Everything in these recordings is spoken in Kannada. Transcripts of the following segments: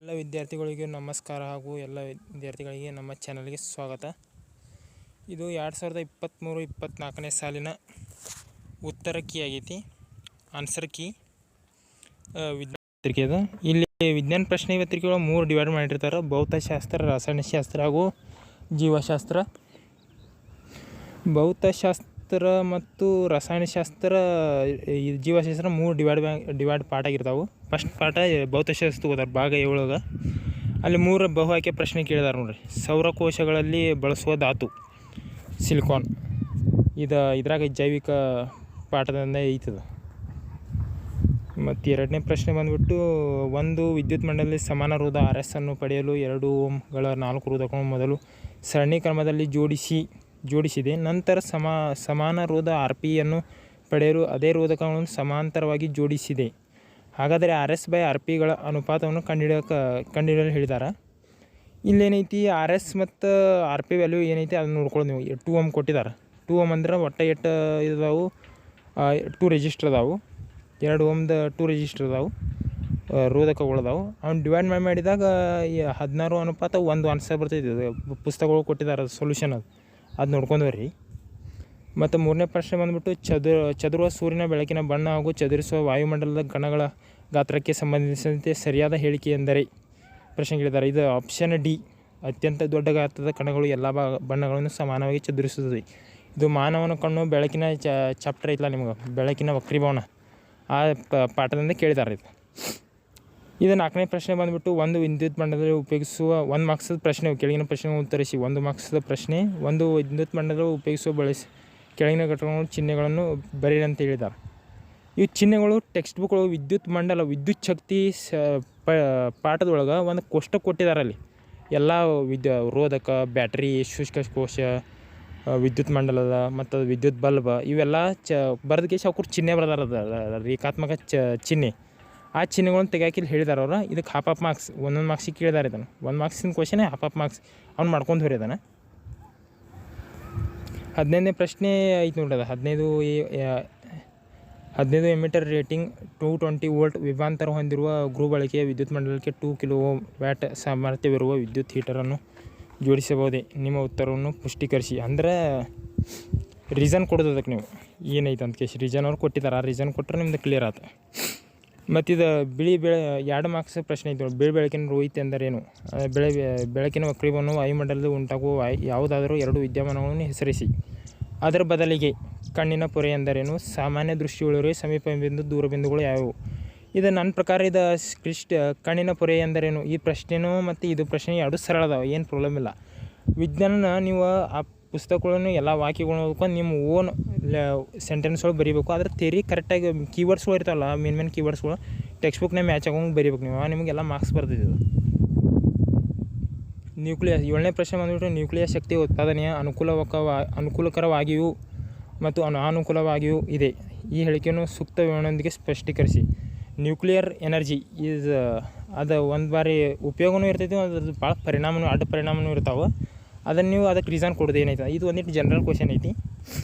ಎಲ್ಲ ವಿದ್ಯಾರ್ಥಿಗಳಿಗೆ ನಮಸ್ಕಾರ ಹಾಗೂ ಎಲ್ಲ ವಿದ್ಯಾರ್ಥಿಗಳಿಗೆ ನಮ್ಮ ಚಾನಲ್ಗೆ ಸ್ವಾಗತ. ಇದು 2023-24ನೇ ಸಾಲಿನ ಉತ್ತರ ಕೀ ಆಗೈತಿ, ಆನ್ಸರ್ ಕೀ ಪತ್ರಿಕೆ ಅದು. ಇಲ್ಲಿ ವಿಜ್ಞಾನ ಪ್ರಶ್ನೆ ಪತ್ರಿಕೆಗಳು 3 ಡಿವೈಡ್ ಮಾಡಿರ್ತಾರೆ: ಭೌತಶಾಸ್ತ್ರ, ರಸಾಯನಶಾಸ್ತ್ರ ಹಾಗೂ ಜೀವಶಾಸ್ತ್ರ. ಭೌತಶಾಸ್ತ್ರ ಮತ್ತು ರಸಾಯನಶಾಸ್ತ್ರ, ಜೀವಶಾಸ್ತ್ರ 3 ಡಿವೈಡ್ ಪಾರ್ಟ್ ಆಗಿರ್ತಾವೆ. ಫಸ್ಟ್ ಪಾಠ ಭೌತಶಾಸ್ತ್ರ ತಗೋತಾರೆ ಭಾಗ 7. ಅಲ್ಲಿ 3 ಬಹು ಆಯ್ಕೆ ಪ್ರಶ್ನೆ ಕೇಳಿದಾರೆ ನೋಡ್ರಿ. ಸೌರಕೋಶಗಳಲ್ಲಿ ಬಳಸುವ ಧಾತು ಸಿಲಿಕಾನ್. ಇದ್ರಾಗ ಜೈವಿಕ ಪಾಠದಿಂದ ಐತದ. ಮತ್ತು 2ನೇ ಪ್ರಶ್ನೆ ಬಂದ್ಬಿಟ್ಟು, ಒಂದು ವಿದ್ಯುತ್ ಮಂಡಲದಲ್ಲಿ ಸಮಾನ ರೋಧ RS ಅನ್ನು ಪಡೆಯಲು 2 ಓಮ್ಗಳ 4 ರೋಧಕಗಳನ್ನು ಮೊದಲು ಸರಣಿ ಕ್ರಮದಲ್ಲಿ ಜೋಡಿಸಿದೆ. ನಂತರ ಸಮಾನ ರೋಧ RP ಯನ್ನು ಪಡೆಯಲು ಅದೇ ರೋಧಕಗಳನ್ನು ಸಮಾಂತರವಾಗಿ ಜೋಡಿಸಿದೆ. ಹಾಗಾದರೆ RS/RPಗಳ ಅನುಪಾತವನ್ನು ಕಂಡುಹಿಡಿಯಲು ಹೇಳಿದ್ದಾರೆ. ಇಲ್ಲೇನೈತಿ, RS ಮತ್ತು RP ವ್ಯಾಲ್ಯೂ ಏನೈತಿ ಅದನ್ನು ನೋಡ್ಕೊಳ್ಳೋದು ನೀವು. 2 ಓಮ್ ಕೊಟ್ಟಿದ್ದಾರೆ. 2 ಓಮ್ ಅಂದ್ರೆ ಒಟ್ಟು 8 ಇದಾವೆ, 2 ರೆಜಿಸ್ಟರ್ ಅದಾವೆ. 2 ಓಮ್ದ 2 ರೆಜಿಸ್ಟರ್ ಅದಾವೆ, ರೋಧಕಗಳದಾವೆ. ಅವ್ನು ಡಿವೈಡ್ ಮಾಡಿದಾಗ 16 ಅನುಪಾತ 1 ಆನ್ಸರ್ ಬರ್ತೈತಿ. ಪುಸ್ತಕಗಳು ಕೊಟ್ಟಿದ್ದಾರೆ ಸೊಲ್ಯೂಷನ್, ಅದು ನೋಡ್ಕೊಂಡು ಬರ್ರಿ. ಮತ್ತು 3ನೇ ಪ್ರಶ್ನೆ ಬಂದ್ಬಿಟ್ಟು, ಚದುರುವ ಸೂರ್ಯನ ಬೆಳಕಿನ ಬಣ್ಣ ಹಾಗೂ ಚದುರಿಸುವ ವಾಯುಮಂಡಲದ ಕಣಗಳ ಗಾತ್ರಕ್ಕೆ ಸಂಬಂಧಿಸಿದಂತೆ ಸರಿಯಾದ ಹೇಳಿಕೆ ಎಂದರೆ ಪ್ರಶ್ನೆ ಕೇಳಿದ್ದಾರೆ. ಇದು ಆಪ್ಷನ್ ಡಿ. ಅತ್ಯಂತ ದೊಡ್ಡ ಗಾತ್ರದ ಕಣಗಳು ಎಲ್ಲ ಬಣ್ಣಗಳನ್ನು ಸಮಾನವಾಗಿ ಚದುರಿಸುತ್ತದೆ. ಇದು ಮಾನವನ ಕಣ್ಣು ಬೆಳಕಿನ ಚಾಪ್ಟರ್ ಐತಲ್ಲ ನಿಮ್ಗೆ, ಬೆಳಕಿನ ವಕ್ರೀಭವನ, ಆ ಪಾಠದಿಂದ ಕೇಳಿದ್ದಾರೆ. ಇದು 4ನೇ ಪ್ರಶ್ನೆ ಬಂದುಬಿಟ್ಟು, ಒಂದು ವಿದ್ಯುತ್ ಮಂಡಲದಲ್ಲಿ ಉಪಯೋಗಿಸುವ 1 ಮಾರ್ಕ್ಸದ ಪ್ರಶ್ನೆ. ಕೆಳಗಿನ ಪ್ರಶ್ನೆ ಉತ್ತರಿಸಿ. 1 ಮಾರ್ಕ್ಸದ ಪ್ರಶ್ನೆ. ಒಂದು ವಿದ್ಯುತ್ ಮಂಡಲದಲ್ಲಿ ಉಪಯೋಗಿಸುವ ಕೆಳಗಿನ ಘಟಕಗಳನ್ನು ಚಿಹ್ನೆಗಳನ್ನು ಬರೀರಿ ಅಂತ ಹೇಳಿದ್ದಾರೆ. ಈ ಚಿಹ್ನೆಗಳು ಟೆಕ್ಸ್ಟ್ ಬುಕ್ಗಳು ವಿದ್ಯುತ್ ಮಂಡಲ ವಿದ್ಯುತ್ ಶಕ್ತಿ ಪಾಠದೊಳಗೆ ಒಂದು ಕೋಷ್ಟಕ ಕೊಟ್ಟಿದ್ದಾರೆ. ಅಲ್ಲಿ ಎಲ್ಲ ರೋಧಕ, ಬ್ಯಾಟ್ರಿ, ಶುಷ್ಕ ಕೋಶ, ವಿದ್ಯುತ್ ಮಂಡಲದ ಮತ್ತು ವಿದ್ಯುತ್ ಬಲ್ಬ್ ಇವೆಲ್ಲ ಬರೆದಕ್ಕೆ ಅವ್ರು ಚಿಹ್ನೆ ಬರ್ದಾರ, ರೇಖಾತ್ಮಕ ಚಿಹ್ನೆ. ಆ ಚಿಹ್ನೆಗಳನ್ನು ತೆಗಿಯಾಕಿಲ್ಲಿ ಹೇಳಿದಾರೆ ಅವ್ರು. ಇದಕ್ಕೆ ಹಾಫ್ ಮಾರ್ಕ್ಸ್, 1 ಮಾರ್ಕ್ಸಿಗೆ ಕೇಳಿದಾರೆ. ಇದನ್ನು 1 ಮಾರ್ಕ್ಸಿನ ಕ್ವಶನ್ ಹಾಫ್ ಮಾರ್ಕ್ಸ್ ಅವ್ನು ಮಾಡ್ಕೊಂಡು ಹೊರಿದಾನೆ. 15ನೇ ಪ್ರಶ್ನೆ ಐತೆ ನೋಡ್ರಿ. ಅದು 15 ಎಮಿಟರ್ ರೇಟಿಂಗ್ 220 ವೋಲ್ಟ್ ವಿಭಾಂತರ ಹೊಂದಿರುವ ಗೃಹ ಬಳಕೆಯ ವಿದ್ಯುತ್ ಮಂಡಲಕ್ಕೆ 2 ಕಿಲೋವ್ಯಾಟ್ ಸಾಮರ್ಥ್ಯವಿರುವ ವಿದ್ಯುತ್ ಹೀಟರನ್ನು ಜೋಡಿಸಬಹುದೇ? ನಿಮ್ಮ ಉತ್ತರವನ್ನು ಪುಷ್ಟೀಕರಿಸಿ. ಅಂದ್ರೆ ರೀಸನ್ ಕೊಡೋದು ಅದಕ್ಕೆ ನೀವು ಏನೈತೆ ಅಂತ ಕೇಳಿ ರೀಸನ್ ಅವ್ರು ಕೊಟ್ಟಿದ್ದಾರೆ. ಆ ರೀಸನ್ ಕೊಟ್ಟರೆ ನಿಮ್ದು ಕ್ಲಿಯರ್ ಆಯ್ತು. ಮತ್ತು ಇದು ಬಿಳಿ 2 ಮಾರ್ಕ್ಸ್ ಪ್ರಶ್ನೆ ಐತೆ. ಬಿಳಿ ಬೆಳಕಿನ ರೋಹಿತ್ ಎಂದರೇನು? ಬೆಳಕಿನ ವಕ್ರೀಭವನವು ವಾಯುಮಂಡಲದಲ್ಲಿ ಉಂಟಾಗುವ ಯಾವುದಾದರೂ 2 ವಿದ್ಯಮಾನಗಳನ್ನು ಹೆಸರಿಸಿ. ಅದರ ಬದಲಿಗೆ ಕಣ್ಣಿನ ಪೊರೆ ಎಂದರೇನು? ಸಾಮಾನ್ಯ ದೃಷ್ಟಿಯುಳ್ಳವರಿಗೆ ಸಮೀಪ ಬಿಂದು ದೂರ ಬಿಂದುಗಳು ಯಾವುವು? ಇದು ನನ್ನ ಪ್ರಕಾರ ಇದು ಕಣ್ಣಿನ ಪೊರೆ ಎಂದರೇನು ಈ ಪ್ರಶ್ನೆನೂ ಮತ್ತು ಇದು ಪ್ರಶ್ನೆ 2 ಸರಳ ಅದಾವೆ, ಏನು ಪ್ರಾಬ್ಲಮ್ ಇಲ್ಲ. ವಿಜ್ಞಾನ ನೀವು ಆ ಪುಸ್ತಕಗಳನ್ನು ಎಲ್ಲ ವಾಕ್ಯಗಳನ್ನ ಓದ್ಕೊಂಡು ನಿಮ್ಮ ಓನ್ ಸೆಂಟೆನ್ಸ್ಗಳು ಬರೀಬೇಕು. ಆದರೆ ಥಿಯರಿ ಕರೆಕ್ಟಾಗಿ ಕೀವರ್ಡ್ಸ್ಗಳು ಇರ್ತಾವಲ್ಲ, ಮೇನ್ ಕೀವರ್ಡ್ಸ್ಗಳು ಟೆಕ್ಸ್ಟ್ ಬುಕ್ನೇ ಮ್ಯಾಚ್ ಆಗೋಂಗೆ ಬರೀಬೇಕು ನೀವು. ನಿಮಗೆಲ್ಲ ಮಾರ್ಕ್ಸ್ ಬರ್ತಿದ್ದು. ನ್ಯೂಕ್ಲಿಯಸ್ 7ನೇ ಪ್ರಶ್ನೆ ಬಂದುಬಿಟ್ಟು, ನ್ಯೂಕ್ಲಿಯಸ್ ಶಕ್ತಿ ಉತ್ಪಾದನೆಯ ಅನುಕೂಲಕರವಾಗಿಯೂ ಮತ್ತು ಅನಾನುಕೂಲವಾಗಿಯೂ ಇದೆ. ಈ ಹೇಳಿಕೆಯನ್ನು ಸೂಕ್ತ ವಿವರಣೆಯೊಂದಿಗೆ ಸ್ಪಷ್ಟೀಕರಿಸಿ. ನ್ಯೂಕ್ಲಿಯರ್ ಎನರ್ಜಿ ಅದು ಒಂದು ಬಾರಿ ಉಪಯೋಗನೂ ಇರ್ತೈತಿ, ಅದ್ರದ್ದು ಭಾಳ ಪರಿಣಾಮನೂ ಅಡ್ಡ ಪರಿಣಾಮನೂ ಇರ್ತಾವೆ. ಅದನ್ನು ನೀವು ಅದಕ್ಕೆ ರೀಸನ್ ಕೊಡೋದು ಏನೈತೆ. ಇದು ಒಂದಿಟ್ಟು ಜನರಲ್ ಕ್ವಶನ್ ಐತಿ.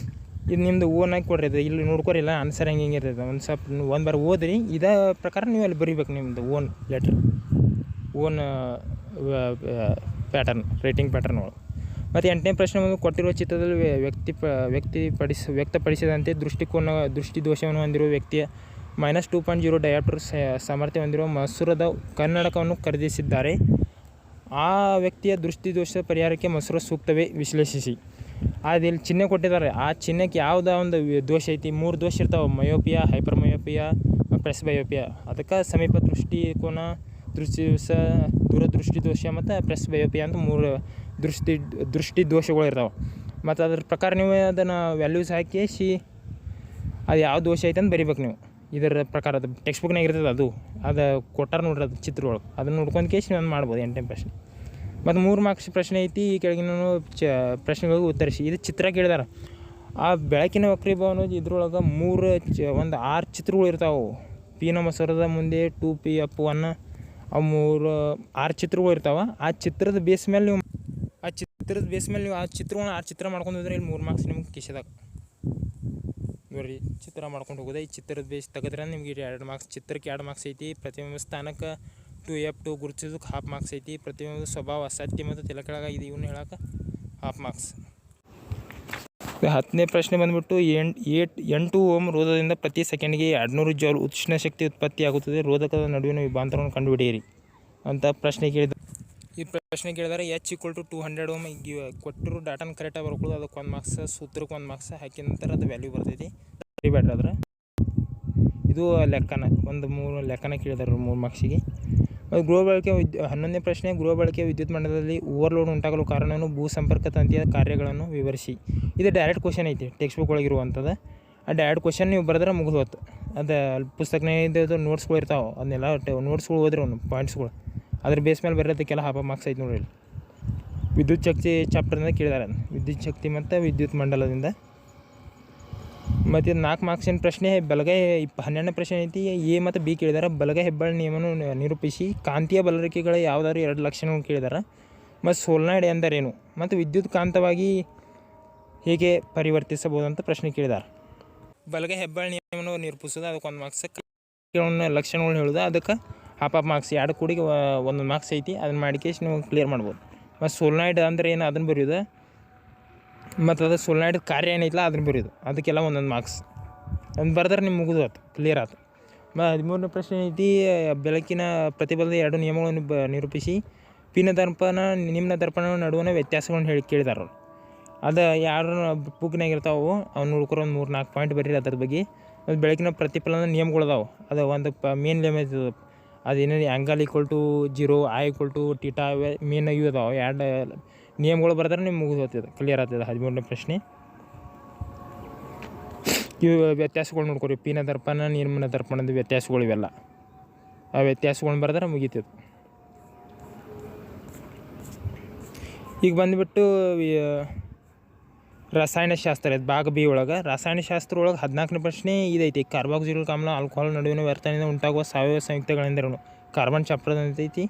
ಇದು ನಿಮ್ಮದು ಓನಾಗಿ ಕೊಡ್ರಿ. ಅದು ಇಲ್ಲಿ ನೋಡ್ಕೊರಿಲ್ಲ ಆನ್ಸರ್ ಹೆಂಗೆ ಇರ್ತೈತೆ. ಒಂದು ಸ್ವಲ್ಪ ಒಂದು ಬಾರಿ ಓದ್ರಿ, ಇದೇ ಪ್ರಕಾರ ನೀವು ಅಲ್ಲಿ ಬರೀಬೇಕು ನಿಮ್ಮದು own letter, own pattern, writing ಪ್ಯಾಟರ್ನ್ಗಳು. ಮತ್ತು 8ನೇ ಪ್ರಶ್ನೆ ಬಂದು, ಕೊಟ್ಟಿರುವ ಚಿತ್ರದಲ್ಲಿ ವ್ಯಕ್ತಪಡಿಸಿದಂತೆ ದೃಷ್ಟಿದೋಷವನ್ನು ಹೊಂದಿರುವ ವ್ಯಕ್ತಿಯ -2.0 ಡಯಾಪ್ಟರ್ ಸಾಮರ್ಥ್ಯ ಹೊಂದಿರುವ ಮಸೂರದ ಕನ್ನಡಕವನ್ನು ಖರೀದಿಸಿದ್ದಾರೆ. ಆ ವ್ಯಕ್ತಿಯ ದೃಷ್ಟಿದೋಷದ ಪರಿಹಾರಕ್ಕೆ ಮಸೂರ ಸೂಕ್ತವೇ? ವಿಶ್ಲೇಷಿಸಿ. ಇಲ್ಲಿ ಚಿಹ್ನೆ ಕೊಟ್ಟಿದ್ದಾರೆ. ಆ ಚಿಹ್ನೆಗೆ ಯಾವುದೋ ಒಂದು ದೋಷ ಐತಿ. 3 ದೋಷ ಇರ್ತಾವೆ: ಮಯೋಪಿಯಾ, ಹೈಪರ್ ಮಯೋಪಿಯಾ, ಪ್ರೆಸ್ಬಯೋಪಿಯಾ. ಅದಕ್ಕೆ ಸಮೀಪ ದೃಷ್ಟಿಕೋನ, ದೃಷ್ಟಿದೋಷ, ದೂರದೃಷ್ಟಿ ದೋಷ ಮತ್ತು ಪ್ರೆಸ್ಬಯೋಪಿಯಾ ಅಂತ 3 ದೃಷ್ಟಿ ದೋಷಗಳು ಇರ್ತಾವೆ. ಮತ್ತು ಅದ್ರ ಪ್ರಕಾರ ನೀವು ಅದನ್ನು ವ್ಯಾಲ್ಯೂಸ್ ಹಾಕಿ ಅದು ಯಾವ ದೋಷ ಐತೆ ಅಂತ ಬರಿಬೇಕು ನೀವು. ಇದರ ಪ್ರಕಾರ ಅದು ಟೆಕ್ಸ್ಟ್ ಬುಕ್ನಾಗ ಇರ್ತದೆ. ಅದು ಕೊಟ್ಟಾರ ನೋಡ್ರಿ, ಅದು ಚಿತ್ರದೊಳಗೆ. ಅದನ್ನು ನೋಡ್ಕೊಂಡು ನಾನು ಮಾಡ್ಬೋದು 8ನೇ ಪ್ರಶ್ನೆ. ಮತ್ತು 3 ಮಾರ್ಕ್ಸ್ ಪ್ರಶ್ನೆ ಐತಿ. ಈ ಕೆಳಗಿನ ಪ್ರಶ್ನೆಗಳಿಗೆ ಉತ್ತರಿಸಿ. ಇದು ಚಿತ್ರ ಕೇಳಿದಾರೆ. ಆ ಬೆಳಕಿನ ವಕ್ರೀಭವನ ಇದ್ರೊಳಗೆ 6 ಚಿತ್ರಗಳು ಇರ್ತಾವೆ. ಪಿನ ಮಸೂರದ ಮುಂದೆ 2P/1 ಅವು 6 ಚಿತ್ರಗಳು ಇರ್ತಾವೆ. ಆ ಚಿತ್ರದ ಬೇಸ್ ಮೇಲೆ ನೀವು ಆ ಚಿತ್ರಗಳನ್ನ 6 ಚಿತ್ರ ಮಾಡ್ಕೊಂಡು ಹೋದ್ರೆ ಇಲ್ಲಿ 3 ಮಾರ್ಕ್ಸ್ ನಿಮ್ಗೆ ಕಿಶೆದಾಗ ನೋಡಿರಿ. ಚಿತ್ರ ಮಾಡ್ಕೊಂಡು ಹೋಗೋದೆ. ಈ ಚಿತ್ರದ ಬೇಸ್ ತೆಗೆದ್ರೆ ನಿಮ್ಗೆ 2 ಮಾರ್ಕ್ಸ್. ಚಿತ್ರಕ್ಕೆ 2 ಮಾರ್ಕ್ಸ್ ಐತಿ. ಪ್ರತಿಬಿಂಬ ಸ್ಥಾನಕ್ಕೆ F2 ಗುರುತಿಸೋದಕ್ಕೆ ಹಾಫ್ ಮಾರ್ಕ್ಸ್ ಐತಿ. ಪ್ರತಿಯೊಂದು ಸ್ವಭಾವ ಸತ್ಯ ಮತ್ತು ತಿಲಕಳಾಗಿದೆ ಇವನ್ನ ಹೇಳಕ್ಕೆ ಹಾಫ್ ಮಾರ್ಕ್ಸ್. 10ನೇ ಪ್ರಶ್ನೆ ಬಂದ್ಬಿಟ್ಟು 8 ಓಮ್ ರೋಧದಿಂದ ಪ್ರತಿ ಸೆಕೆಂಡ್ಗೆ 200 ಜೌಲ್ ಉಷ್ಣ ಶಕ್ತಿ ಉತ್ಪತ್ತಿಯಾಗುತ್ತದೆ. ರೋಧಕದ ನಡುವಿನ ವಿಭಾಂತರವನ್ನು ಕಂಡುಹಿಡಿಯಿರಿ ಅಂತ ಪ್ರಶ್ನೆ ಕೇಳಿದ. ಈ ಪ್ರಶ್ನೆ ಕೇಳಿದರೆ H=200 ಓಮ್ ಕೊಟ್ಟಿರೋ ಡಾಟಾನ ಕರೆಕ್ಟಾಗಿ ಬರ್ಕೊಳ್ಳೋದು. ಅದಕ್ಕೆ 1 ಮಾರ್ಕ್ಸ್, ಸೂತ್ರಕ್ಕೆ 1 ಮಾರ್ಕ್ಸ್ ಹಾಕಿದ ನಂತರ ಅದು ವ್ಯಾಲ್ಯೂ ಬರ್ತೈತಿ. ಬರಿಬೇಡ್ರಿ ಅದ್ರ ಇದು ಲೆಕ್ಕನ ಒಂದು 3 ಲೆಕ್ಕನ ಕೇಳಿದಾರೆ 3 ಮಾರ್ಕ್ಸಿಗೆ. ಗೃಹ ಬಳಕೆ 11ನೇ ಪ್ರಶ್ನೆ ಗೃಹ ಬಳಕೆಯ ವಿದ್ಯುತ್ ಮಂಡಲದಲ್ಲಿ ಓವರ್ಲೋಡ್ ಉಂಟಾಗಲು ಕಾರಣವನ್ನು ಭೂ ಸಂಪರ್ಕ ತಂತಿಯ ಕಾರ್ಯಗಳನ್ನು ವಿವರಿಸಿ. ಇದು ಡೈರೆಕ್ಟ್ ಕ್ವಶನ್ ಐತಿ ಟೆಕ್ಸ್ಟ್ ಬುಕ್ ಒಳಗಿರುವಂಥದ್ದು. ಆ ಡೈರೆಕ್ಟ್ ಕ್ವಶನ್ ನೀವು ಬರೆದ್ರೆ ಮುಗಿದು ಹೊತ್ತು. ಅದು ಪುಸ್ತಕನಾಗಿದ್ದು ನೋಟ್ಸ್ಗಳು ಇರ್ತಾವೆ, ಅದನ್ನೆಲ್ಲ ನೋಟ್ಸ್ಗಳು ಓದ್ರಿ ಅವ್ನು ಪಾಯಿಂಟ್ಸ್ಗಳು ಅದ್ರ ಬೇಸ್ ಮೇಲೆ ಬರೋದಕ್ಕೆಲ್ಲ ಹಾಫ್ ಮಾರ್ಕ್ಸ್ ಐತೆ ನೋಡ್ರಿ. ವಿದ್ಯುತ್ ಶಕ್ತಿ ಚಾಪ್ಟರ್ನ ಕೇಳಿದಾರೆ, ವಿದ್ಯುತ್ ಶಕ್ತಿ ಮತ್ತು ವಿದ್ಯುತ್ ಮಂಡಲದಿಂದ. ಮತ್ತು 4 ಮಾರ್ಕ್ಸಿನ ಪ್ರಶ್ನೆ ಬಲಗೈ 12ನೇ ಪ್ರಶ್ನೆ ಐತಿ. ಎ ಮತ್ತು ಬಿ ಕೇಳಿದಾರೆ. ಬಲಗೈ ಹೆಬ್ಬಾಳು ನಿಯಮವನ್ನು ನಿರೂಪಿಸಿ. ಕಾಂತೀಯ ಬಲರೇಖೆಗಳ ಯಾವುದಾದ್ರು 2 ಲಕ್ಷಣಗಳು ಕೇಳಿದಾರೆ. ಮತ್ತು ಸೋಲ್ನಾಯ್ಡ್ ಎಂದರೇನು ಮತ್ತು ವಿದ್ಯುತ್ ಕಾಂತವಾಗಿ ಹೇಗೆ ಪರಿವರ್ತಿಸಬಹುದು ಅಂತ ಪ್ರಶ್ನೆ ಕೇಳಿದಾರೆ. ಬಲಗೈ ಹೆಬ್ಬಾಳು ನಿಯಮವನ್ನು ನಿರೂಪಿಸೋದು, ಅದಕ್ಕೆ 1 ಮಾರ್ಕ್ಸ್. ಲಕ್ಷಣಗಳು ಹೇಳೋದು, ಅದಕ್ಕೆ ಹಾಫ್ ಮಾರ್ಕ್ಸ್. 2 ಕೂಡಿಗೆ 1 ಮಾರ್ಕ್ಸ್ ಐತಿ. ಅದನ್ನು ಮಾಡಿಕೇಶ್ ನೀವು ಕ್ಲಿಯರ್ ಮಾಡ್ಬೋದು. ಮತ್ತು ಸೋಲ್ನಾಯ್ಡ್ ಅಂದರೆ ಏನು ಅದನ್ನು ಬರೆಯೋದು, ಮತ್ತು ಅದು ಸೋಲ್ನಾಯ್ಡ್ ಕಾರ್ಯ ಏನೈತಿಲ್ಲ ಅದನ್ನು ಬರೆಯೋದು, ಅದಕ್ಕೆಲ್ಲ 1 ಮಾರ್ಕ್ಸ್. ಅದನ್ನು ಬರೆದ್ರೆ ನಿಮ್ಗೆ ಮುಗಿದು ಆಯ್ತು, ಕ್ಲಿಯರ್ ಆಯ್ತು. 13ನೇ ಪ್ರಶ್ನೆ ಐತಿ. ಬೆಳಕಿನ ಪ್ರತಿಫಲದ 2 ನಿಯಮಗಳನ್ನು ನಿರೂಪಿಸಿ. ಪಿನ ದರ್ಪಣ ನಿಮ್ನ ದರ್ಪಣ ನಡುವಣ ವ್ಯತ್ಯಾಸಗಳನ್ನು ಕೇಳಿದಾರೆ. ಅದು ಯಾರು ಬುಕ್ನಾಗಿರ್ತಾವೆ ಅವ್ನು ನೋಡ್ಕೊರೋ ಒಂದು 3-4 ಪಾಯಿಂಟ್ ಬರೀರಿ ಅದ್ರ ಬಗ್ಗೆ. ಮತ್ತು ಬೆಳಕಿನ ಪ್ರತಿಫಲನ ನಿಯಮಗಳದಾವೆ. ಅದು ಒಂದು ಮೇನ್ ನಿಯಮ ಇರ್ತದೆ. ಅದೇನೇನು ಆ್ಯಂಗಲ್ =0, I =θ ಮೇನ್ ಇವು ಅದಾವೆ. 2 ನಿಯಮಗಳು ಬರೆದ್ರೆ ನಿಮ್ಗೆ ಮುಗಿದು ಹೋಗ್ತದೆ, ಕ್ಲಿಯರ್ ಆಗ್ತದೆ. 13ನೇ ಪ್ರಶ್ನೆ ಇವು ವ್ಯತ್ಯಾಸಗಳು ನೋಡ್ಕೊರಿ. ಪಿನ ದರ್ಪಣ ನಿರ್ಮನ ದರ್ಪಣದ ವ್ಯತ್ಯಾಸಗಳು ಇವೆಲ್ಲ. ಆ ವ್ಯತ್ಯಾಸಗಳನ್ನ ಬರೆದ್ರೆ ಮುಗೀತದೆ. ಈಗ ಬಂದುಬಿಟ್ಟು ರಸಾಯನಶಾಸ್ತ್ರ ಇದು ಭಾಗ ಬಿ ಒಳಗೆ. ರಸಾಯನಶಾಸ್ತ್ರ ಒಳಗೆ 14ನೇ ಪ್ರಶ್ನೆ ಇದೈತಿ. ಕಾರ್ಬಾಕ್ಸಿಲಿಕ್ ಆಮ್ಲ ಆಲ್ಕೋಹಾಲ್ ನಡುವಿನ ವರ್ತನೆಯಿಂದ ಉಂಟಾಗುವ ಸಾವಯವ ಸಂಯುಕ್ತಗಳೆಂದರೇನು? ಕಾರ್ಬನ್ ಚಾಪ್ಟರ್ ಅಂತೈತಿ.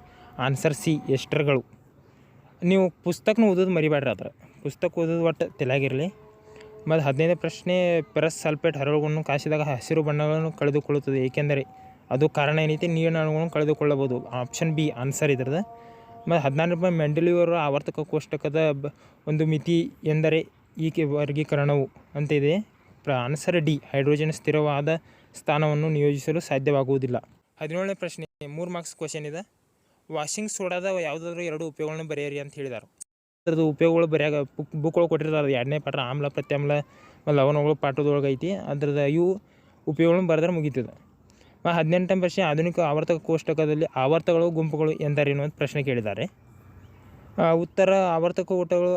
ಆನ್ಸರ್ ಸಿ ಎಸ್ಟರ್ಗಳು. ನೀವು ಪುಸ್ತಕನ ಓದೋದು ಮರಿಬೇಡ್ರಿ. ಅದ್ರ ಪುಸ್ತಕ ಓದೋದು ಒಟ್ಟು ತಲೆಯಾಗಿರಲಿ. ಮತ್ತು 15ನೇ ಪ್ರಶ್ನೆ ಪೆರಸ್ ಸಲ್ಫೇಟ್ ಹರಳುಗಳನ್ನು ಕಾಯಿಸಿದಾಗ ಹಸಿರು ಬಣ್ಣಗಳನ್ನು ಕಳೆದುಕೊಳ್ಳುತ್ತದೆ, ಏಕೆಂದರೆ ಅದು ಕಾರಣ ಏನೈತಿ? ನೀರಿನ ಅಣುಗಳನ್ನು ಕಳೆದುಕೊಳ್ಳಬಹುದು. ಆಪ್ಷನ್ ಬಿ ಆನ್ಸರ್ ಇದ್ರದ್ದು. ಮತ್ತು 16ನೇ ಮೆಂಡೆಲಿಯವರ ಆವರ್ತಕ ಕೋಷ್ಟಕದ ಒಂದು ಮಿತಿ ಎಂದರೆ ಈ ವರ್ಗೀಕರಣವು ಅಂತ ಇದೆ. ಆನ್ಸರ್ ಡಿ ಹೈಡ್ರೋಜನ್ ಸ್ಥಿರವಾದ ಸ್ಥಾನವನ್ನು ನಿಯೋಜಿಸಲು ಸಾಧ್ಯವಾಗುವುದಿಲ್ಲ. 17ನೇ ಪ್ರಶ್ನೆ 3 ಮಾರ್ಕ್ಸ್ ಕ್ವಶನ್ ಇದೆ. ವಾಷಿಂಗ್ ಸೋಡಾದ ಯಾವುದಾದ್ರೂ 2 ಉಪಯೋಗಗಳನ್ನು ಬರೆಯಿರಿ ಅಂತ ಹೇಳಿದ್ದಾರೆ. ಅದ್ರದ್ದು ಉಪಯೋಗಗಳು ಬರೆಯಾಗ ಬುಕ್ ಒಳಗೆ ಕೊಟ್ಟಿರ್ತಾರೆ. 2ನೇ ಪಾಠ ಆಮ್ಲ ಪ್ರತ್ಯಾಮ್ಲ ಲವಣಗಳು ಪಾಠದೊಳಗೆ ಐತಿ. ಅದ್ರದ್ದು ಇವು ಉಪಯೋಗಗಳನ್ನು ಬರೆದ್ರೆ ಮುಗೀತದೆ. 18ನೇ ಪ್ರಶ್ನೆ ಆಧುನಿಕ ಆವರ್ತಕ ಕೋಷ್ಟಕದಲ್ಲಿ ಆವರ್ತಗಳು ಗುಂಪುಗಳು ಎಂದರೇನು ಅಂತ ಪ್ರಶ್ನೆ ಕೇಳಿದ್ದಾರೆ. ಉತ್ತರ ಆವರ್ತಕ ಓಟಗಳು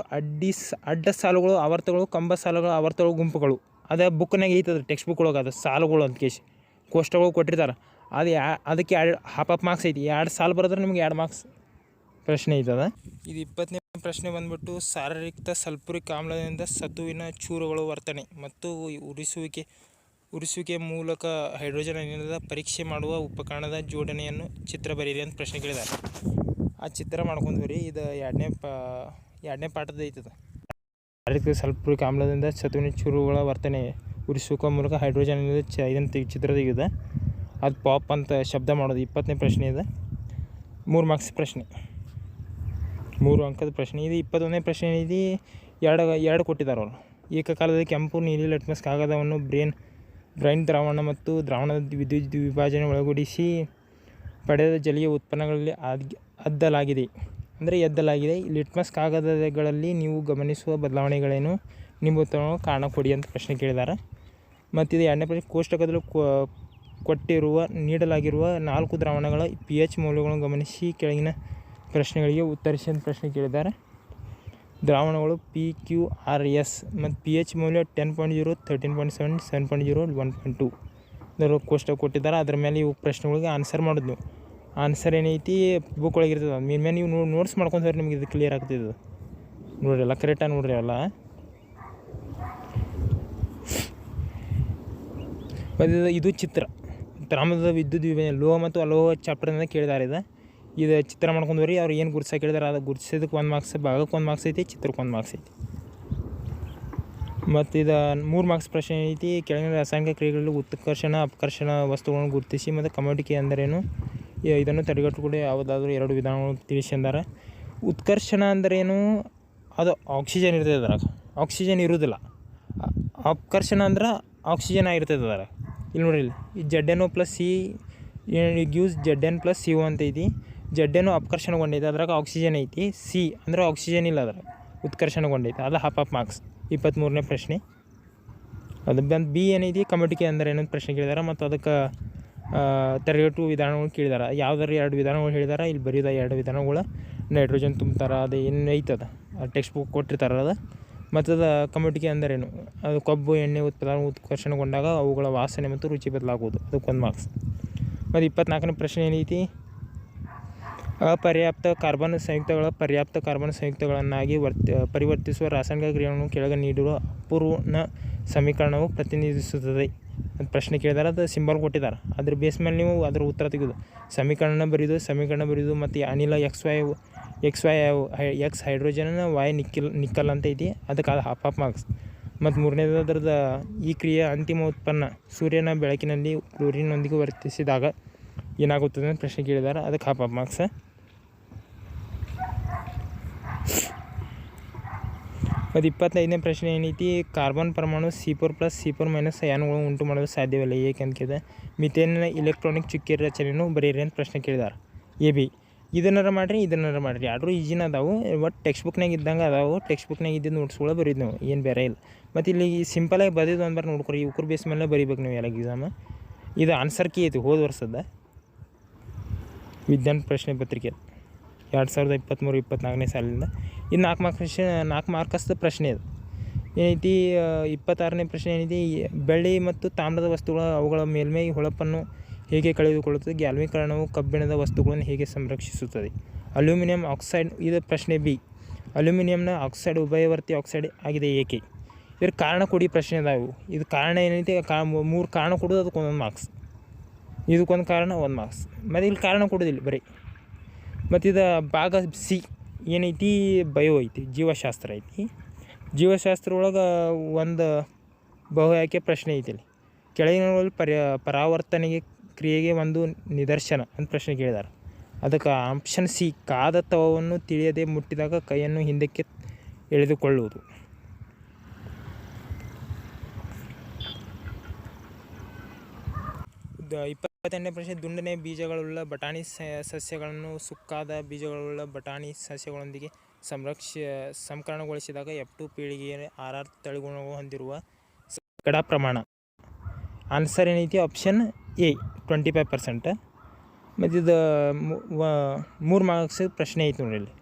ಅಡ್ಡ ಸಾಲುಗಳು ಆವರ್ತಗಳು, ಕಂಬ ಸಾಲುಗಳು ಆವರ್ತಗಳು, ಗುಂಪುಗಳು. ಅದು ಬುಕ್ನಾಗ ಐತದ ಟೆಕ್ಸ್ಟ್ ಬುಕ್ ಒಳಗೆ. ಅದು ಸಾಲುಗಳು ಅಂತ ಕೇಸಿ ಕೋಷ್ಟಗಳು ಕೊಟ್ಟಿರ್ತಾರೆ. ಅದು ಅದಕ್ಕೆ ಹಾಫ್ ಮಾರ್ಕ್ಸ್ ಐತಿ. 2 ಸಾಲು ಬರೆದ್ರೆ ನಿಮ್ಗೆ 2 ಮಾರ್ಕ್ಸ್ ಪ್ರಶ್ನೆ ಐತದ. ಇದು 20ನೇ ಪ್ರಶ್ನೆ ಬಂದ್ಬಿಟ್ಟು ಸಾರರಿಕ್ತ ಸಲ್ಫ್ಯೂರಿಕ್ ಆಮ್ಲದಿಂದ ಸತುವಿನ ಚೂರುಗಳು ವರ್ತನೆ ಮತ್ತು ಉರಿಸುವಿಕೆ ಮೂಲಕ ಹೈಡ್ರೋಜನ್ ಅನಿಲದ ಪರೀಕ್ಷೆ ಮಾಡುವ ಉಪಕರಣದ ಜೋಡಣೆಯನ್ನು ಚಿತ್ರ ಬರೀರಿ ಅಂತ ಪ್ರಶ್ನೆ ಕೇಳಿದ್ದಾರೆ. ಆ ಚಿತ್ರ ಮಾಡ್ಕೊಂಡು ಬರೀ. ಇದು 2ನೇ ಪಾಠದ ಐತದ. ಸಾರರಿಕ್ತ ಸಲ್ಫ್ಯೂರಿಕ್ ಆಮ್ಲದಿಂದ ಸತುವಿನ ಚೂರುಗಳ ವರ್ತನೆ ಉರಿಸುವಿಕೆ ಮೂಲಕ ಹೈಡ್ರೋಜನ್ ಅನಿಲದ ಇದನ್ನು ಚಿತ್ರ ತೆಗೆದ ಅದು ಪಾಪ್ ಅಂತ ಶಬ್ದ ಮಾಡೋದು. 20ನೇ ಪ್ರಶ್ನೆ ಇದೆ. 3 ಮಾರ್ಕ್ಸ್ ಪ್ರಶ್ನೆ, 3 ಅಂಕದ ಪ್ರಶ್ನೆ ಇದು. 21ನೇ ಪ್ರಶ್ನೆ ಇದೆ. 2 ಕೊಟ್ಟಿದ್ದಾರೆ ಅವರು. ಏಕಕಾಲದಲ್ಲಿ ಕೆಂಪು ನೀಲಿ ಲಿಟ್ಮಸ್ ಕಾಗದವನ್ನು ಬ್ರೈನ್ ದ್ರಾವಣ ಮತ್ತು ದ್ರಾವಣದ ವಿದ್ಯುತ್ ವಿಭಾಜನೆ ಒಳಗೂಡಿಸಿ ಪಡೆದ ಜಲೀಯ ಉತ್ಪನ್ನಗಳಲ್ಲಿ ಎದ್ದಲಾಗಿದೆ. ಲಿಟ್ಮಸ್ ಕಾಗದಗಳಲ್ಲಿ ನೀವು ಗಮನಿಸುವ ಬದಲಾವಣೆಗಳೇನು? ನಿಮ್ಮ ಉತ್ತರವನ್ನು ಕಾರಣ ಕೊಡಿ ಅಂತ ಪ್ರಶ್ನೆ ಕೇಳಿದ್ದಾರೆ. ಮತ್ತು ಇದು 2ನೇ ಪ್ರಶ್ನೆ ಕೋಷ್ಟಕದಲ್ಲಿ ನೀಡಲಾಗಿರುವ 4 ದ್ರಾವಣಗಳ pH ಮೌಲ್ಯಗಳನ್ನು ಗಮನಿಸಿ ಕೆಳಗಿನ ಪ್ರಶ್ನೆಗಳಿಗೆ ಉತ್ತರಿಸಿ ಅಂತ ಪ್ರಶ್ನೆ ಕೇಳಿದ್ದಾರೆ. ದ್ರಾವಣಗಳು PQRS ಮತ್ತು pH ಮೌಲ್ಯ 10.0, 13.7, 7.0, 1.2 ಇದರ ಕೋಷ್ಟಕ ಕೊಟ್ಟಿದ್ದಾರೆ. ಅದ್ರ ಮೇಲೆ ಇವು ಪ್ರಶ್ನೆಗಳಿಗೆ ಆನ್ಸರ್ ಮಾಡೋದು. ನೀವು ಆನ್ಸರ್ ಏನೈತಿ ಬುಕ್ ಒಳಗಿರ್ತದೆ. ಅದ್ರ ಮೇಲೆ ನೀವು ನೋಟ್ಸ್ ಮಾಡ್ಕೊಂಡು ಹೋದ್ರೆ ನಿಮ್ಗೆ ಇದು ಕ್ಲಿಯರ್ ಆಗ್ತಿದ್ದು ನೋಡ್ರಿ. ಎಲ್ಲ ಕರೆಕ್ಟಾಗಿ ನೋಡ್ರಿ ಎಲ್ಲ. ಮತ್ತು ಇದು ಚಿತ್ರ ದ್ರಾವಣದ ವಿದ್ಯುತ್ ವಿಭಜನೆ ಲೋಹ ಮತ್ತು ಅಲೋಹ ಚಾಪ್ಟರ್ನಿಂದ ಕೇಳಿದ್ದಾರೆ. ಇದು ಚಿತ್ರ ಮಾಡ್ಕೊಂಡು ಬರ್ರಿ. ಅವ್ರು ಏನು ಗುರ್ಸಾಗಿ ಕೇಳಿದಾರೆ ಅದು ಗುರ್ಸೋದಕ್ಕೆ 1 ಮಾರ್ಕ್ಸ್, ಭಾಗಕ್ಕೆ 1 ಮಾರ್ಕ್ಸ್ ಐತಿ, ಚಿತ್ರಕ್ಕೆ 1 ಮಾರ್ಕ್ಸ್ ಐತಿ. ಮತ್ತು ಇದು 3 ಮಾರ್ಕ್ಸ್ ಪ್ರಶ್ನೆ ಐತಿ. ಕೆಳಗಿನ ರಾಸಾಯನಿಕ ಕ್ರಿಯೆಗಳಲ್ಲಿ ಉತ್ಕರ್ಷಣ ಅಪಕರ್ಷಣ ವಸ್ತುಗಳನ್ನು ಗುರುತಿಸಿ ಮತ್ತು ಕಮೋಡಿಟಿ ಎಂದರೇನು? ಇದನ್ನು ತಡೆಗಟ್ಟುಕೊಂಡು ಯಾವುದಾದ್ರೂ 2 ವಿಧಾನಗಳು ತಿಳಿಸಿದ್ದಾರೆ. ಉತ್ಕರ್ಷಣ ಅಂದ್ರೇನು, ಅದು ಆಕ್ಸಿಜನ್ ಇರ್ತದೆ ಅದ್ರಾಗ, ಆಕ್ಸಿಜನ್ ಇರೋದಿಲ್ಲ. ಅಪಕರ್ಷಣ ಅಂದ್ರೆ ಆಕ್ಸಿಜನ್ ಆಗಿರ್ತದೆ ಅದ್ರಾಗ. ಇಲ್ಲಿ ನೋಡ್ರಿ, ಇಲ್ಲಿ ZnO + C gives Zn + CO ಅಂತ ಐತಿ. ZnO ಅಪಕರ್ಷಣಗೊಂಡೈತೆ, ಅದ್ರಾಗ ಆಕ್ಸಿಜನ್ ಐತಿ. C ಅಂದ್ರೆ ಆಕ್ಸಿಜನ್ ಇಲ್ಲ, ಅದ್ರಾಗ ಉತ್ಕರ್ಷಣಗೊಂಡೈತೆ. ಅದು ಹಾಫ್ ಮಾರ್ಕ್ಸ್. 23ನೇ ಪ್ರಶ್ನೆ. ಅದು ಬಂದು B ಏನೈತಿ, ಕಮ್ಯುನಿಟಿ ಅಂದ್ರೆ ಏನಂತ ಪ್ರಶ್ನೆ ಕೇಳಿದಾರೆ. ಮತ್ತು ಅದಕ್ಕೆ ತಡೆಗಟ್ಟು ವಿಧಾನಗಳು ಕೇಳಿದಾರೆ. ಯಾವ್ದಾರು 2 ವಿಧಾನಗಳು ಹೇಳಿದಾರೆ. ಇಲ್ಲಿ ಬರೀದ 2 ವಿಧಾನಗಳು. ನೈಟ್ರೋಜನ್ ತುಂಬ್ತಾರೆ, ಅದು ಏನು ಐತದ ಟೆಕ್ಸ್ಟ್ ಬುಕ್ ಕೊಟ್ಟಿರ್ತಾರೆ ಅದು. ಮತ್ತು ಅದು ಕಮ್ಯುನಿಟಿ ಅಂದರೇನು, ಅದು ಕೊಬ್ಬು ಎಣ್ಣೆ ಉತ್ಕರ್ಷಣಗೊಂಡಾಗ ಅವುಗಳ ವಾಸನೆ ಮತ್ತು ರುಚಿ ಬದಲಾಗುವುದು. ಅದಕ್ಕೊಂದು ಮಾರ್ಕ್ಸ್. ಮತ್ತು 24ನೇ ಪ್ರಶ್ನೆ ಏನೈತಿ, ಅಪರ್ಯಾಪ್ತ ಕಾರ್ಬನ್ ಸಂಯುಕ್ತಗಳ ಪರ್ಯಾಪ್ತ ಕಾರ್ಬನ್ ಸಂಯುಕ್ತಗಳನ್ನಾಗಿ ಪರಿವರ್ತಿಸುವ ರಾಸಾಯನಿಕ ಕ್ರಿಯೆಯನ್ನು ಕೆಳಗೆ ನೀಡಿರುವ ಅಪೂರ್ಣ ಸಮೀಕರಣವು ಪ್ರತಿನಿಧಿಸುತ್ತದೆ ಅಂತ ಪ್ರಶ್ನೆ ಕೇಳಿದಾರೆ. ಅದು ಸಿಂಬಲ್ ಕೊಟ್ಟಿದ್ದಾರೆ. ಅದ್ರ ಬೇಸ್ ಮೇಲೆ ನೀವು ಅದರ ಉತ್ತರ ತೆಗೆದು ಸಮೀಕರಣ ಬರೆಯೋದು. ಮತ್ತು ಅನಿಲ ಎಕ್ಸ್ ಹೈಡ್ರೋಜನ್, Y ನಿಕ್ಕಲ್ ಅಂತ ಐತಿ. ಅದಕ್ಕೆ ಅದು ಹಾಫ್ ಮಾರ್ಕ್ಸ್. ಮತ್ತು 3ನೇದು ಅದರದ್ದು ಈ ಕ್ರಿಯೆಯ ಅಂತಿಮ ಉತ್ಪನ್ನ ಸೂರ್ಯನ ಬೆಳಕಿನಲ್ಲಿ ಕ್ಲೋರಿನ್ನೊಂದಿಗೆ ವರ್ತಿಸಿದಾಗ ಏನಾಗುತ್ತದೆ ಅಂತ ಪ್ರಶ್ನೆ ಕೇಳಿದ್ದಾರೆ. ಅದಕ್ಕೆ ಹಾಫ್ ಮಾರ್ಕ್ಸ್. ಮತ್ತು 25ನೇ ಪ್ರಶ್ನೆ ಏನೈತಿ, ಕಾರ್ಬನ್ ಪರಮಾಣು C4+ C4- ಅಯಾನುಗಳು ಉಂಟು ಮಾಡಲು ಸಾಧ್ಯವಿಲ್ಲ ಏಕೆ ಅಂತ ಕೇಳಿದೆ. ಮಿಥೇನಿನ ಇಲೆಕ್ಟ್ರಾನಿಕ್ ಚುಕ್ಕೆ ರಚನೆಯನ್ನು ಬರೀರಿ ಅಂತ ಪ್ರಶ್ನೆ ಕೇಳಿದ್ದಾರೆ. AB ಇದನ್ನಾರ ಮಾಡಿರಿ ಆರ್ಡ್ರು ಈಜಿನ ಅದಾವು. ಒಟ್ಟು ಟೆಕ್ಸ್ಟ್ ಬುಕ್ನಾಗ ಇದ್ದಂಗೆ ಅದಾವು. ಟೆಕ್ಸ್ಟ್ ಬುಕ್ನಾಗ ಇದ್ದಿದ್ದು ನೋಟ್ಸ್ಗಳು ಬರೀದು ನೀವು, ಏನು ಬೇರೆ ಇಲ್ಲ. ಮತ್ತು ಇಲ್ಲಿ ಸಿಂಪಲಾಗಿ ಬರೆದಿದ್ದು ಅಂದ್ಬಾರ ನೋಡ್ಕೊರಿ, ಇವ್ರ ಬೇಸ್ ಮೇಲೆ ಬರೀಬೇಕು ನೀವು ಎಲ್ಲ ಎಕ್ಸಾಮ್. ಇದು ಆನ್ಸರ್ ಕೀ ಐತಿ ಹೋದ ವರ್ಷದ ವಿಜ್ಞಾನ ಪ್ರಶ್ನೆ ಪತ್ರಿಕೆ 2023-24ನೇ ಸಾಲಿಂದ. ಇದು 4 ಮಾರ್ಕಸ್ದ ಪ್ರಶ್ನೆ. ಇದು ಏನೈತಿ. 26ನೇ ಪ್ರಶ್ನೆ ಏನೈತಿ, ಬೆಳ್ಳಿ ಮತ್ತು ತಾಮ್ರದ ವಸ್ತುಗಳ ಅವುಗಳ ಮೇಲ್ಮೈ ಹೊಳಪನ್ನು ಹೇಗೆ ಕಳೆದುಕೊಳ್ಳುತ್ತದೆ. ಗ್ಯಾಲ್ವನೀಕರಣವು ಕಬ್ಬಿಣದ ವಸ್ತುಗಳನ್ನು ಹೇಗೆ ಸಂರಕ್ಷಿಸುತ್ತದೆ. Aluminium oxide. ಇದು ಪ್ರಶ್ನೆ B. ಅಲ್ಯೂಮಿನಿಯಂನ ಆಕ್ಸೈಡ್ ಉಭಯವರ್ತಿ ಆಕ್ಸೈಡ್ ಆಗಿದೆ ಏಕೆ. ಇದ್ರ ಕಾರಣ ಕೊಡಿ ಪ್ರಶ್ನೆ ಅದಾವು. ಇದು ಕಾರಣ ಏನೈತಿ, 3 ಕಾರಣ ಕೊಡೋದು, ಅದಕ್ಕೊಂದೊಂದು ಮಾರ್ಕ್ಸ್. ಇದಕ್ಕೊಂದು ಕಾರಣ 1 ಮಾರ್ಕ್ಸ್. ಮತ್ತು ಇಲ್ಲಿ ಕಾರಣ ಕೊಡೋದಿಲ್ಲ ಬರೀ. ಮತ್ತು ಇದು ಭಾಗ C ಏನೈತಿ, ಬಯೋ ಐತಿ, ಜೀವಶಾಸ್ತ್ರ ಐತಿ. ಜೀವಶಾಸ್ತ್ರ ಒಳಗೆ ಒಂದು ಬಹು ಆಯ್ಕೆ ಪ್ರಶ್ನೆ ಐತಿ. ಇಲ್ಲಿ ಕೆಳಗಿನ ಪರಾವರ್ತನೆಗೆ ಕ್ರಿಯೆಗೆ ಒಂದು ನಿದರ್ಶನ ಅಂತ ಪ್ರಶ್ನೆ ಕೇಳಿದ್ದಾರೆ. ಅದಕ್ಕೆ ಆಪ್ಷನ್ C, ಕಾದ ತವವನ್ನು ತಿಳಿಯದೆ ಮುಟ್ಟಿದಾಗ ಕೈಯನ್ನು ಹಿಂದಕ್ಕೆ ಎಳೆದುಕೊಳ್ಳುವುದು. ಇದು 28ನೇ ಪ್ರಶ್ನೆ, ದುಂಡನೆ ಬೀಜಗಳುಳ್ಳ ಬಟಾಣಿ ಸಸ್ಯಗಳನ್ನು ಸುಕ್ಕಾದ ಬೀಜಗಳುಳ್ಳ ಬಟಾಣಿ ಸಸ್ಯಗಳೊಂದಿಗೆ ಸಂಕರಣಗೊಳಿಸಿದಾಗ F2 ಪೀಳಿಗೆಯ RR ತಳಿಗುಣವು ಹೊಂದಿರುವ ಶೇಕಡಾ ಪ್ರಮಾಣ. ಆನ್ಸರ್ ಏನೈತಿ, ಆಪ್ಷನ್ A 25%. ಮತ್ತು ಇದು 3 ಮಾರ್ಕ್ಸ್ ಪ್ರಶ್ನೆ ಐತಿ ನೋಡ್ರಿ. ಇಲ್ಲಿ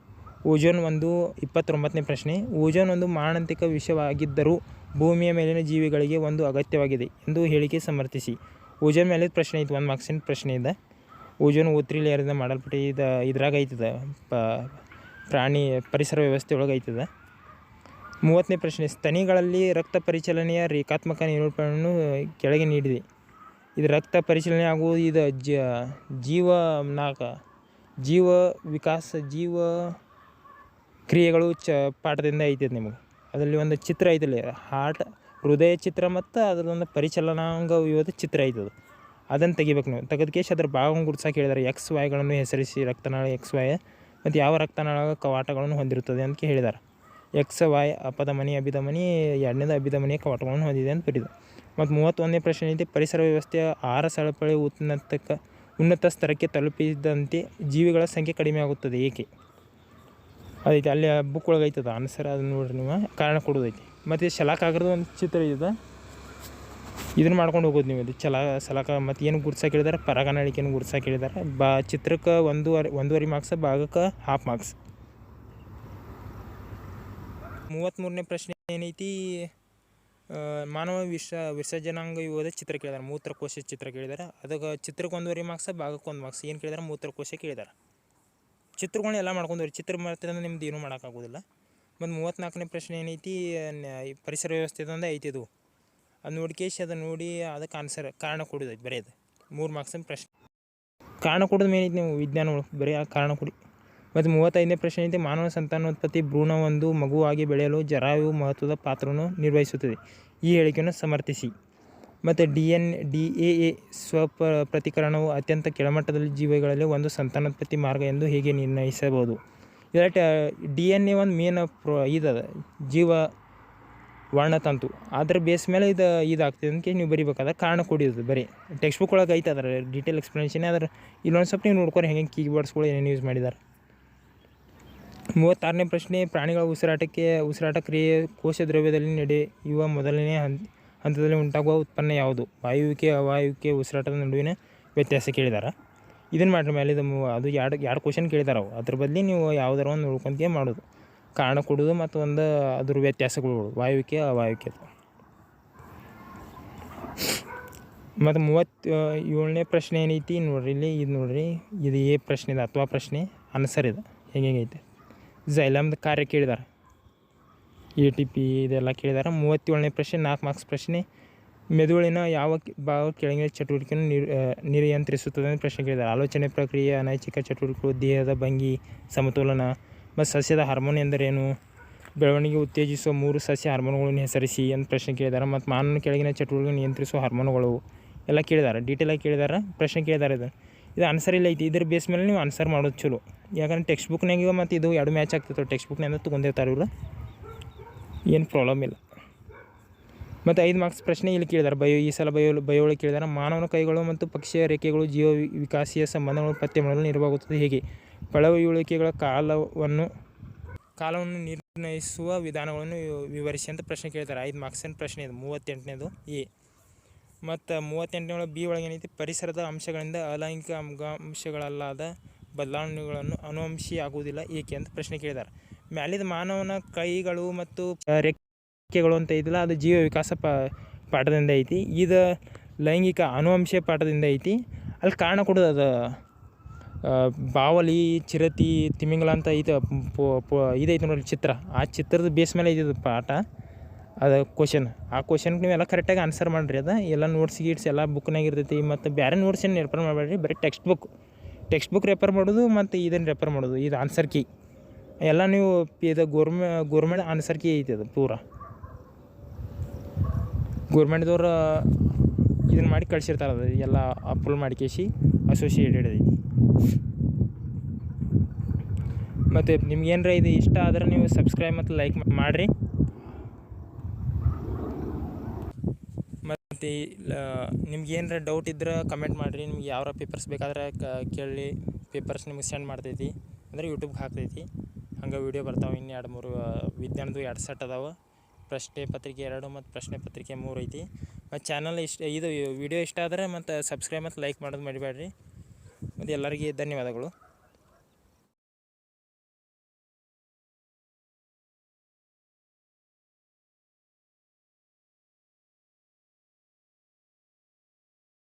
ಓಜೋನ್ ಒಂದು 29ನೇ ಪ್ರಶ್ನೆ, ಓಜೋನ್ ಒಂದು ಮಾರಣಾಂತಿಕ ವಿಷವಾಗಿದ್ದರೂ ಭೂಮಿಯ ಮೇಲಿನ ಜೀವಿಗಳಿಗೆ ಒಂದು ಅಗತ್ಯವಾಗಿದೆ ಎಂದು ಹೇಳಿಕೆ ಸಮರ್ಥಿಸಿ. ಓಜೋನ್ ಮೇಲೆ ಪ್ರಶ್ನೆ ಐತಿ, 1 ಮಾರ್ಕ್ಸಿನ ಪ್ರಶ್ನೆ ಇದೆ. ಓಜೋನ್ O3 ಲೇಯರಿಂದ ಮಾಡಲ್ಪಟ್ಟ ಇದ್ರಾಗ ಐತದ ಪ್ರಾಣಿ ಪರಿಸರ ವ್ಯವಸ್ಥೆ ಒಳಗೆ ಐತದ. 30ನೇ ಪ್ರಶ್ನೆ, ಸ್ತನಿಗಳಲ್ಲಿ ರಕ್ತ ಪರಿಚಲನೆಯ ರೇಖಾತ್ಮಕ ನಿರೂಪಣೆಯನ್ನು ಕೆಳಗೆ ನೀಡಿದೆ. ಇದು ರಕ್ತ ಪರಿಚಲನೆ ಆಗುವುದು. ಇದು ಜೀವ ವಿಕಾಸ ಜೀವ ಕ್ರಿಯೆಗಳು ಪಾಠದಿಂದ ಐತದೆ ನಿಮಗೆ. ಅದರಲ್ಲಿ ಒಂದು ಚಿತ್ರ ಐತಲ್ಲ, ಹೃದಯ ಚಿತ್ರ ಮತ್ತು ಅದರೊಂದು ಪರಿಚಲನಾಂಗ ವಿವಿಧ ಚಿತ್ರ ಐತದು. ಅದನ್ನು ತೆಗಿಬೇಕು ನೀವು. ತೆಗೆದಕೇಶ್ ಅದ್ರ ಭಾಗವನ್ನು ಗುರುತಿಸಕ್ಕೆ ಹೇಳಿದ್ದಾರೆ. XYಗಳನ್ನು ಹೆಸರಿಸಿ. ರಕ್ತನಾಳ XY ಮತ್ತು ಯಾವ ರಕ್ತನಾಳ ಕವಾಟಗಳನ್ನು ಹೊಂದಿರುತ್ತದೆ ಅಂತ ಹೇಳಿದ್ದಾರೆ. XY ಅಪಧಮನಿ ಅಭಿಧಮನಿ, 2ನೇದು ಅಭಿಧಮನಿಯ ಕವಾಟಗಳನ್ನು ಹೊಂದಿದೆ ಅಂತ ಬರೀದು. ಮತ್ತು 31ನೇ ಪ್ರಶ್ನೆ ಐತಿ, ಪರಿಸರ ವ್ಯವಸ್ಥೆಯ ಆಹಾರ ಸರಪಳಿ ಉನ್ನತ ಸ್ತರಕ್ಕೆ ತಲುಪಿದಂತೆ ಜೀವಿಗಳ ಸಂಖ್ಯೆ ಕಡಿಮೆ ಆಗುತ್ತದೆ ಏಕೆ. ಅದೈತಿ ಅಲ್ಲಿ ಬುಕ್ ಒಳಗೆ ಐತದ ಆನ್ಸರ್. ಅದನ್ನು ನೋಡ್ರಿ ನೀವು, ಕಾರಣ ಕೊಡೋದೈತಿ. ಮತ್ತು ಶಲಾಕಾಗ್ರದ ಒಂದು ಚಿತ್ರ ಇದೆ, ಇದನ್ನು ಮಾಡ್ಕೊಂಡು ಹೋಗೋದು ನೀವು. ಇದು ಸಲಾಕ. ಮತ್ತು ಏನು ಗುರ್ಸಕ್ಕೆ ಹೇಳಿದಾರೆ, ಪರಾಗನಳಿಕೆಯನ್ನು ಗುರ್ಸಕ್ಕೆ ಹೇಳಿದ್ದಾರೆ. ಚಿತ್ರಕ್ಕೆ 1.5 ಮಾರ್ಕ್ಸ್, ಭಾಗಕ್ಕೆ ಹಾಫ್ ಮಾರ್ಕ್ಸ್. 33ನೇ ಪ್ರಶ್ನೆ ಏನೈತಿ, ಮಾನವ ವಿಸರ್ಜನಾಂಗ ವಿವಿಧ ಚಿತ್ರ ಕೇಳಿದಾರೆ. ಮೂತ್ರಕೋಶ ಚಿತ್ರ ಕೇಳಿದ್ದಾರೆ. ಅದಕ್ಕೆ ಚಿತ್ರಕ್ಕೆ 1.5 ಮಾರ್ಕ್ಸ್, ಭಾಗಕ್ಕೆ 1 ಮಾರ್ಕ್ಸ್. ಏನು ಕೇಳಿದಾರೆ, ಮೂತ್ರಕೋಶ ಕೇಳಿದ್ದಾರೆ. ಚಿತ್ರಗಳನ್ನ ಎಲ್ಲ ಮಾಡ್ಕೊಂಡ್ರಿ. ಚಿತ್ರ ಮಾಡ್ತಿದ್ರೆ ನಿಮ್ದು ಏನೂ ಮಾಡೋಕ್ಕಾಗೋದಿಲ್ಲ. ಮತ್ತು 34ನೇ ಪ್ರಶ್ನೆ ಏನೈತಿ, ಪರಿಸರ ವ್ಯವಸ್ಥೆದಂದ ಐತಿ ಇದು. ಅದು ನೋಡ್ಕೇಶ್ ಅದನ್ನು ನೋಡಿ ಅದಕ್ಕೆ ಆನ್ಸರ್ ಕಾರಣ ಕೊಡೋದೈತಿ ಬರೆಯೋದು. 3 ಮಾರ್ಕ್ಸಿನ ಪ್ರಶ್ನೆ. ಕಾರಣ ಕೊಡೋದು ಮೇನೈತಿ ನೀವು ವಿಜ್ಞಾನ ಒಳಗೆ, ಬರೀ ಆ ಕಾರಣ ಕೊಡಿ. ಮತ್ತು 35ನೇ ಪ್ರಶ್ನೆ ಐತಿ, ಮಾನವ ಸಂತಾನೋತ್ಪತ್ತಿ ಭ್ರೂಣ ಒಂದು ಮಗುವಾಗಿ ಬೆಳೆಯಲು ಜರಾಯು ಮಹತ್ವದ ಪಾತ್ರವನ್ನು ನಿರ್ವಹಿಸುತ್ತದೆ. ಈ ಹೇಳಿಕೆಯನ್ನು ಸಮರ್ಥಿಸಿ. ಮತ್ತು DNA ಪ್ರತಿಕರಣವು ಅತ್ಯಂತ ಕೆಳಮಟ್ಟದಲ್ಲಿ ಜೀವಿಗಳಲ್ಲಿ ಒಂದು ಸಂತಾನೋತ್ಪತ್ತಿ ಮಾರ್ಗ ಎಂದು ಹೇಗೆ ನಿರ್ಣಯಿಸಬಹುದು? ಇದರ DNA ಒಂದು ಮೇನ್ ಇದದ ಜೀವ ವರ್ಣತಂತು, ಅದ್ರ ಬೇಸ್ ಮೇಲೆ ಇದಾಗ್ತದೆ ಅಂತ ನೀವು ಬರಿಬೇಕಾದ್ರೆ ಕಾರಣ ಕೊಡಿಯೋದು ಬರೀ ಟೆಕ್ಸ್ಟ್ ಬುಕ್ ಒಳಗೆ ಐತೆ ಅದರ ಡೀಟೇಲ್ ಎಕ್ಸ್ಪ್ಲನೇಷನ್. ಅದ್ರ ಇಲ್ಲೊಂದು ಸ್ವಲ್ಪ ನೀವು ನೋಡ್ಕೊಂಡು ಹೆಂಗೆ ಕೀಬೋರ್ಡ್ಸ್ಗಳು ಏನೇನು ಯೂಸ್ ಮಾಡಿದ್ದಾರೆ. 36ನೇ ಪ್ರಶ್ನೆ, ಪ್ರಾಣಿಗಳ ಉಸಿರಾಟ ಕ್ರಿಯೆ ಕೋಶ ದ್ರವ್ಯದಲ್ಲಿ ನಡೆಯುವ ಮೊದಲನೇ ಹಂತದಲ್ಲಿ ಉಂಟಾಗುವ ಉತ್ಪನ್ನ ಯಾವುದು? ವಾಯುವಿಕೆ, ಅವಾಯುವಿಕೆ, ಉಸಿರಾಟದ ನಡುವಿನ ವ್ಯತ್ಯಾಸ ಕೇಳಿದಾರೆ. ಇದನ್ನು ಮಾಡಿದ ಮೇಲೆ ಅದು ಎರಡು ಕ್ವಶನ್ ಕೇಳಿದಾರೆ. ಅವು ಅದ್ರ ಬದಲಿ ನೀವು ಯಾವ್ದಾರ ಒಂದು ನೋಡ್ಕೊಂತ ಮಾಡೋದು, ಕಾರಣ ಕೊಡೋದು ಮತ್ತು ಒಂದು ಅದ್ರ ವ್ಯತ್ಯಾಸಗಳು ವಾಯುವಿಕೆ ಅವಾಯುವಿಕೆ. ಮತ್ತು 37ನೇ ಪ್ರಶ್ನೆ ಏನೈತಿ ನೋಡ್ರಿ ಇಲ್ಲಿ. ಇದು ನೋಡ್ರಿ, ಇದು ಪ್ರಶ್ನೆ ಇದೆ ಅಥವಾ ಪ್ರಶ್ನೆ ಆನ್ಸರ್ ಇದೆ ಹೆಂಗೈತೆ. ಜೈಲಮ್ದ ಕಾರ್ಯ ಕೇಳಿದಾರೆ, ATP ಇದೆಲ್ಲ ಕೇಳಿದಾರೆ. 37ನೇ ಪ್ರಶ್ನೆ 4 ಮಾರ್ಕ್ಸ್ ಪ್ರಶ್ನೆ. ಮೆದುಳಿನ ಯಾವ ಭಾಗ ಕೆಳಗಿನ ಚಟುವಟಿಕೆಯನ್ನು ನಿಯಂತ್ರಿಸುತ್ತದೆ ಅಂತ ಪ್ರಶ್ನೆ ಕೇಳಿದ್ದಾರೆ. ಆಲೋಚನೆ ಪ್ರಕ್ರಿಯೆ, ಅನೈಚ್ಛಿಕ ಚಟುವಟಿಕೆಗಳು, ದೇಹದ ಭಂಗಿ, ಸಮತೋಲನ. ಮತ್ತು ಸಸ್ಯದ ಹಾರ್ಮೋನ್ ಎಂದರೇನು? ಬೆಳವಣಿಗೆ ಉತ್ತೇಜಿಸುವ 3 ಸಸ್ಯ ಹಾರ್ಮೋನುಗಳನ್ನು ಹೆಸರಿಸಿ ಅಂತ ಪ್ರಶ್ನೆ ಕೇಳಿದ್ದಾರೆ. ಮತ್ತು ಮಾನವನ ಕೆಳಗಿನ ಚಟುವಟಿಕೆ ನಿಯಂತ್ರಿಸುವ ಹಾರ್ಮೋನುಗಳು ಎಲ್ಲ ಕೇಳಿದ್ದಾರೆ, ಡೀಟೇಲಾಗಿ ಕೇಳಿದ್ದಾರೆ, ಪ್ರಶ್ನೆ ಕೇಳಿದ್ದಾರೆ. ಇದು ಆನ್ಸರ್ ಇಲ್ಲ ಐತಿ. ಇದ್ರ ಬೇಸ್ ಮೇಲೆ ನೀವು ಆನ್ಸರ್ ಮಾಡೋದು ಚಲೋ. ಯಾಕಂದ್ರೆ ಟೆಕ್ಸ್ಟ್ ಬುಕ್ನಾಗ ಮತ್ತು ಇದು 2 ಮ್ಯಾಚ್ ಆಗ್ತಿತ್ತು. ಟೆಕ್ಸ್ಟ್ ಬುಕ್ನಿಂದ ತೊಗೊಂಡಿರ್ತಾರೆ ಇವರು, ಏನು ಪ್ರಾಬ್ಲಮ್ ಇಲ್ಲ. ಮತ್ತು 5 ಮಾರ್ಕ್ಸ್ ಪ್ರಶ್ನೆ ಇಲ್ಲಿ ಕೇಳಿದ್ದಾರೆ. ಈ ಸಲ ಬಯೋಳಗೆ ಕೇಳಿದ್ದಾರೆ. ಮಾನವನ ಕೈಗಳು ಮತ್ತು ಪಕ್ಷಿಯ ರೇಖೆಗಳು ಜೀವ ವಿಕಾಸೀಯ ಸಂಬಂಧಗಳು ಪತ್ತೆ ಮಾಡಲು ನೆರವಾಗುತ್ತದೆ ಹೇಗೆ? ಪಳವಳಿಕೆಗಳ ಕಾಲವನ್ನು ನಿರ್ಣಯಿಸುವ ವಿಧಾನಗಳನ್ನು ವಿವರಿಸಿ ಅಂತ ಪ್ರಶ್ನೆ ಕೇಳ್ತಾರೆ. 5 ಮಾರ್ಕ್ಸಿನ ಪ್ರಶ್ನೆ ಇದು. 38ನೇದು A. ಮತ್ತು 38ನೇ B ಒಳಗೆ ಏನೈತಿ? ಪರಿಸರದ ಅಂಶಗಳಿಂದ ಅಲೈಂಗಿಕ ಅಂಗಾಂಶಗಳಲ್ಲಾದ ಬದಲಾವಣೆಗಳನ್ನು ಅನುವಂಶೀಯಾಗುವುದಿಲ್ಲ ಏಕೆ ಅಂತ ಪ್ರಶ್ನೆ ಕೇಳಿದ್ದಾರೆ. ಮ್ಯಾಲಿದ ಮಾನವನ ಕೈಗಳು ಮತ್ತು ರೇಖೆಗಳು ಅಂತ ಐತಿಲ್ಲ, ಅದು ಜೀವ ವಿಕಾಸ ಪಾಠದಿಂದ ಐತಿ. ಇದು ಲೈಂಗಿಕ ಅನುವಂಶ ಪಾಠದಿಂದ ಐತಿ. ಅಲ್ಲಿ ಕಾರಣ ಕೊಡೋದು ಅದು ಬಾವಲಿ, ಚಿರತೆ, ತಿಮಿಂಗಲ ಅಂತ ಐತೆ ಇದೈತೆ ನೋಡಿ ಚಿತ್ರ. ಆ ಚಿತ್ರದ ಬೇಸ್ ಮೇಲೆ ಐತಿದ್ದು ಪಾಠ. ಅದು ಕ್ವಶನ್, ಆ ಕ್ವಶನ್ಗೆ ನೀವೆಲ್ಲ ಕರೆಕ್ಟಾಗಿ ಆನ್ಸರ್ ಮಾಡಿರಿ. ಅದು ಎಲ್ಲ ನೋಟ್ಸ್ ಗೀಟ್ಸ್ ಎಲ್ಲ ಬುಕ್ನಾಗ ಇರ್ತೈತಿ. ಮತ್ತು ಬೇರೆ ನೋಟ್ಸ್ ಏನು ರೆಫರ್ ಮಾಡಬೇಡ್ರಿ, ಬರೀ ಟೆಕ್ಸ್ಟ್ ಬುಕ್ ರೆಫರ್ ಮಾಡೋದು ಮತ್ತು ಇದನ್ನು ರೆಫರ್ ಮಾಡೋದು. ಇದು ಆನ್ಸರ್ ಕೀ ಎಲ್ಲ ನೀವು ಇದು ಗೋರ್ಮೆಂಟ್ ಆನ್ಸರ್ ಕೀ ಐತಿ. ಅದು ಪೂರ ಗೋರ್ಮೆಂಟ್ದವ್ರು ಇದನ್ನು ಮಾಡಿ ಕಳಿಸಿರ್ತಾರೆ. ಅದು ಎಲ್ಲ ಅಪ್ರೂವ್ ಮಾಡಿ ಕೇಸಿ ಅಸೋಸಿಯೇಟೆಡ್ ಐತಿ. ಮತ್ತು ನಿಮ್ಗೇನರ ಇದು ಇಷ್ಟ ಆದರೆ ನೀವು ಸಬ್ಸ್ಕ್ರೈಬ್ ಮತ್ತು ಲೈಕ್ ಮಾಡಿರಿ. ಮತ್ತು ನಿಮ್ಗೆ ಏನರ ಡೌಟ್ ಇದ್ರೆ ಕಮೆಂಟ್ ಮಾಡಿರಿ. ನಿಮ್ಗೆ ಯಾವ ಪೇಪರ್ಸ್ ಬೇಕಾದ್ರೆ ಕೇಳಿ, ಪೇಪರ್ಸ್ ನಿಮ್ಗೆ ಸೆಂಡ್ ಮಾಡ್ತೈತಿ. ಅಂದರೆ ಯೂಟ್ಯೂಬ್ಗೆ ಹಾಕ್ತೈತಿ. ಹಂಗೆ ವೀಡಿಯೋ ಬರ್ತಾವೆ. ಇನ್ನು 2-3 ವಿಜ್ಞಾನದ್ದು 2 ಸೆಟ್ ಅದಾವೆ. ಪ್ರಶ್ನೆ ಪತ್ರಿಕೆ 2 ಮತ್ತು ಪ್ರಶ್ನೆ ಪತ್ರಿಕೆ 3 ಐತಿ. ಮತ್ತು ಚಾನಲ್ ಇದು ವಿಡಿಯೋ ಇಷ್ಟ ಆದರೆ ಮತ್ತು ಸಬ್ಸ್ಕ್ರೈಬ್ ಮತ್ತು ಲೈಕ್ ಮಾಡೋದು ಮರಿಬೇಡ್ರಿ. ಮತ್ತು ಎಲ್ಲರಿಗೆ ಧನ್ಯವಾದಗಳು.